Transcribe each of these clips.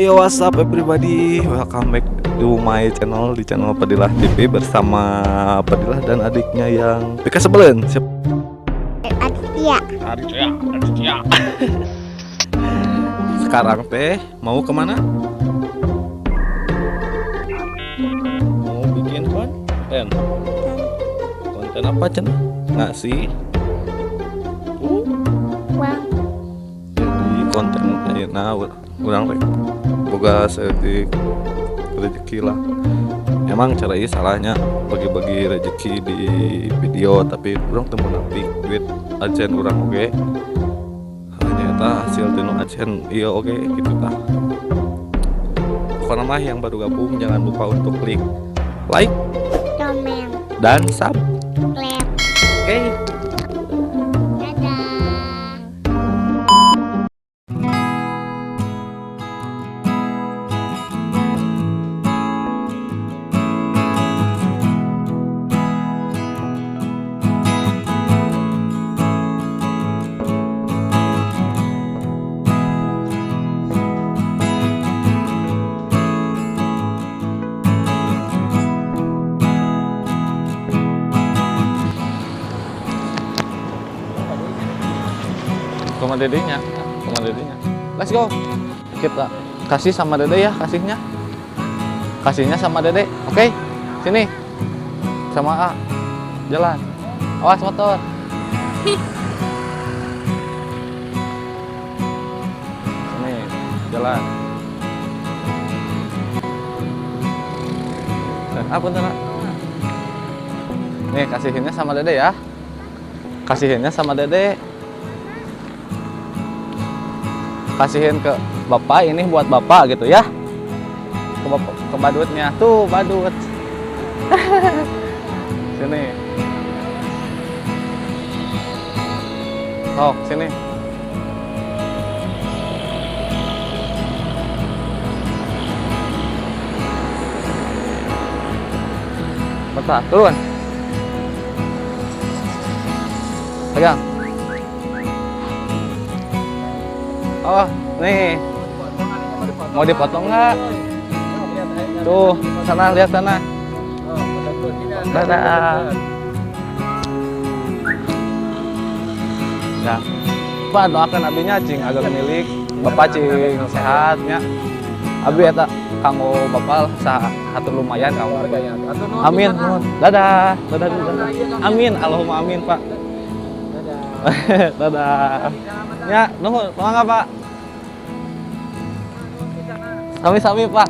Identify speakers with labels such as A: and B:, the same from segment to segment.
A: Yo, what's up everybody? Welcome back to my channel, di channel Padilah TV bersama Padilah dan adiknya yang PK Sebelen. Siap? Aditya. Sekarang teh mau kemana? Mau bikin konten. Konten apa cenah? Ngasih jadi konten nah urang rek boga sedik rezeki lah. Emang cara ini salahnya bagi-bagi rezeki di video, tapi urang teu meunapik duit adsense urang oge. Hanya eta hasil tinu adsense iya oge gitu tah. Pokoknya mah yang baru gabung jangan lupa untuk klik like,
B: Komen,
A: dan subscribe. Oke.
B: dadah.
A: Sama dedenya. Let's go. Kita kasih sama dede ya, kasihnya sama dede. Oke. Sini. Sama A. Jalan. Awas motor. Sini, jalan. Apa tuh? Nih, kasihinnya sama dede ya. Kasihinnya sama dede. Kasihin ke bapak, ini buat bapak gitu ya. Ke bapak, ke badutnya tuh, badut. Sini. Oh, sini. Betah, turun. Pegang. Oh, nih. Mau dipotong nggak? Tuh, sana, lihat sana. Dadah. Ya. Pak, doakan abinya cing agak milik. Bapak cing sehatnya. Abi eta kanggo bapak hatur lumayan kamu. Amin. Dadah. Amin. Allahumma amin, Pak. Dadah. Ya, nuhun, mangga Pak. Sami-sami Pak.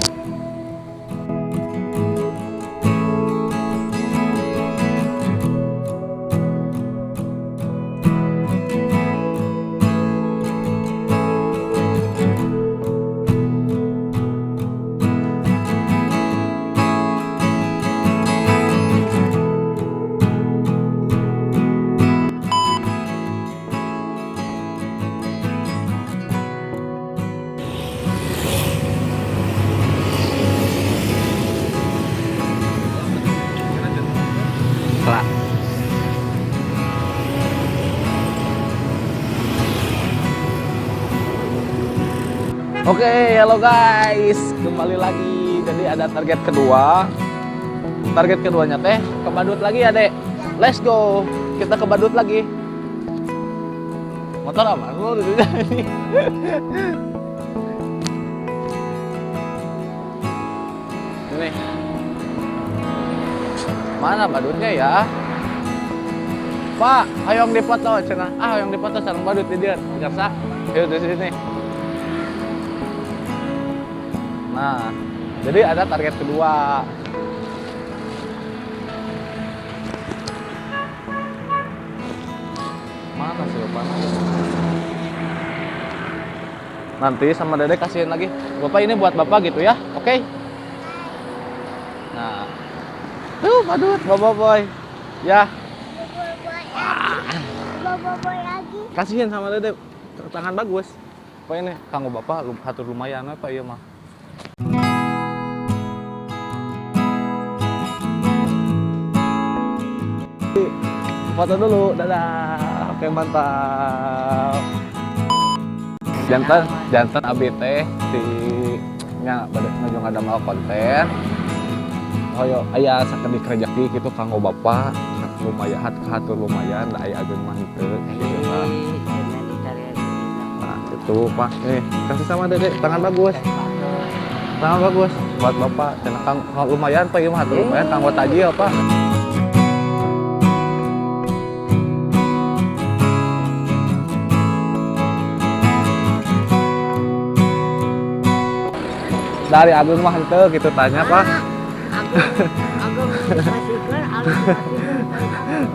A: Oke, halo guys, kembali lagi. Jadi ada target kedua. Target keduanya teh ke Badut lagi ya, Dek. Let's go. Kita ke Badut lagi. Motor apa? Lu di sini. Ini. Mana Badutnya ya? Pak, hayong dipoto cenah. Hayong dipoto sareng Badut di dieu. Biasa. Ayo di sini. Nah, jadi ada target kedua. Mana sih Bapak? Nanti sama Dede kasihin lagi. Bapak ini buat Bapak gitu ya, oke? Nah, tuh Badut, Bapak boy, ya.
B: Bapak boy lagi.
A: Kasihin sama Dede, tangan bagus. Apa ini? Kanggo Bapak hatur lumayan apa iya mah? Foto dulu, dadah. Oke, mantap. Jantan abi teh di nya bade ngajong ada mal konten hoyo aya sakedik rezeki gitu kanggo bapak lumayan hatur lumayan da aya ageun mah henteu gitu Pak. Nah itu Pak kasih sama Dede tangan bagus buat bapak cenah kang lumayan Pak ieu mah hatur lumayan kanggo tajil Pak. Dari Agung mah henteu gitu tanya Pak.
B: Agung masihkeun,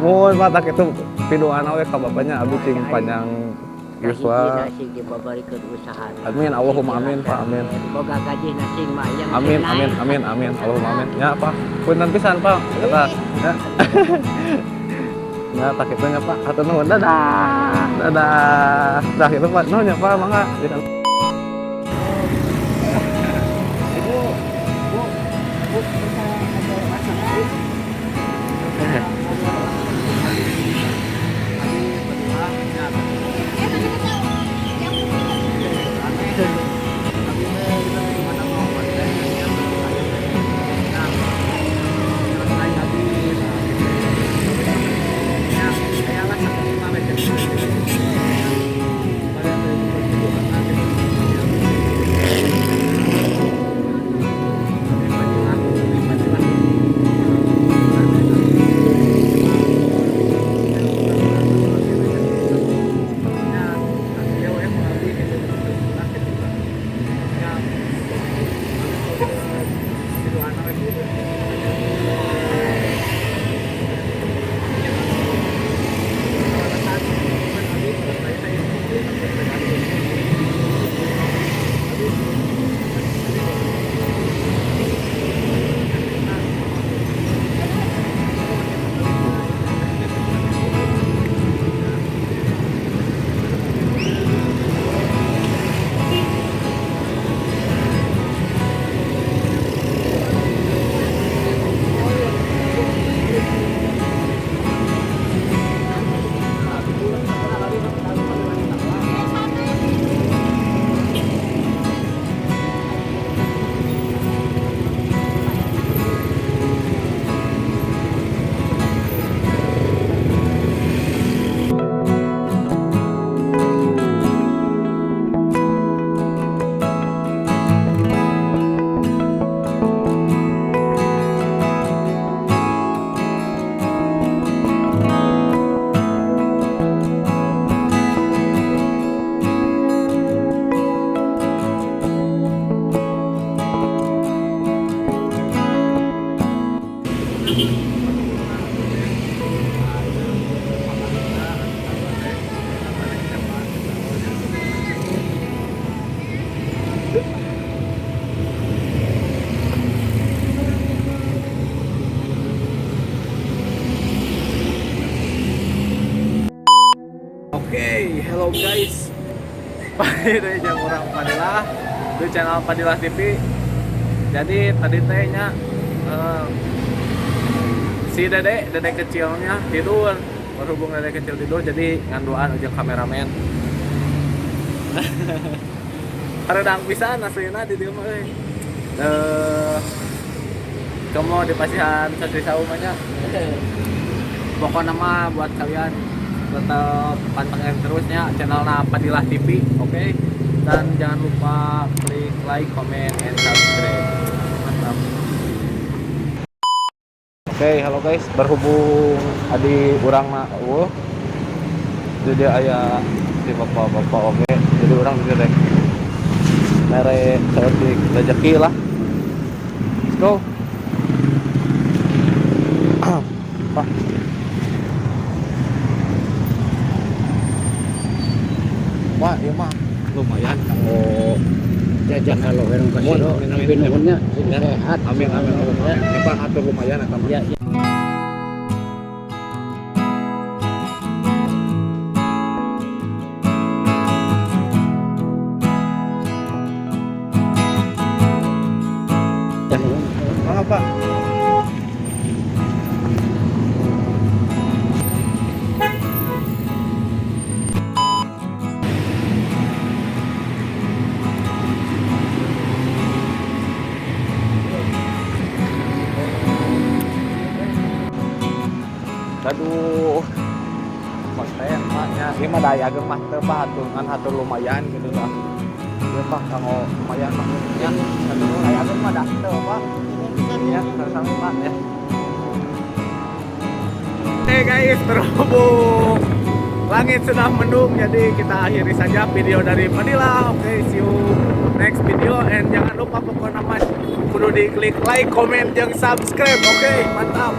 A: Mun mata kitu pidoana we ka bapaknya abdi cing panjang yuswa.
C: Nasi dibabarikeun usaha.
A: Amin Allahumma amin Pak amin.
C: Boga gaji nasi mah yang
A: Amin Allahumma amin. Ya Pak, punten pisan Pak. Kata ya. Ya tak kitu nya Pak. Hatur nuhun dadah. Dah kitu Pak. Nuhun nya Pak mangga. Hello guys, balik dari jam orang Padilah di channel Padilah TV. Jadi tadi tehnya si dedek kecilnya tidur, berhubung dedek kecil tidur jadi nganduan ujung kameramen. Hareudang pisan aslinya di dieu mah euy. Kamu di pasihan Satri Saumanya. Pokoknya mah buat kalian tetap pantengin terusnya channel Padilah TV, oke? Dan jangan lupa klik like, comment, and subscribe. Mantap. Oke, halo guys, berhubung adi urang mah jadi aya si bapak-bapak oke. Jadi urang direk mere seetik rezeki lah. Let's go. Pak. Wah, iya mah lumayan kalau
C: Jajak kalau orang kasih nuhunnya sehat.
A: Amin. Ya Pak, atur lumayan eta mah.
C: Ya.
A: Mangga Pak. konten maknya ini mah daya ge mah teu bah hatungan hatur lumayan gitu lah. Ieu mah kanggo lumayan mah ya. Hatur daya ge mah dah teu Pak. Ya, sama Pak ya. Guys, terhubung langit sudah mendung, jadi kita akhiri saja video dari Manila. Oke, see you next video, and jangan lupa pokoknya mas kudu diklik like, comment, dan subscribe. Oke, mantap.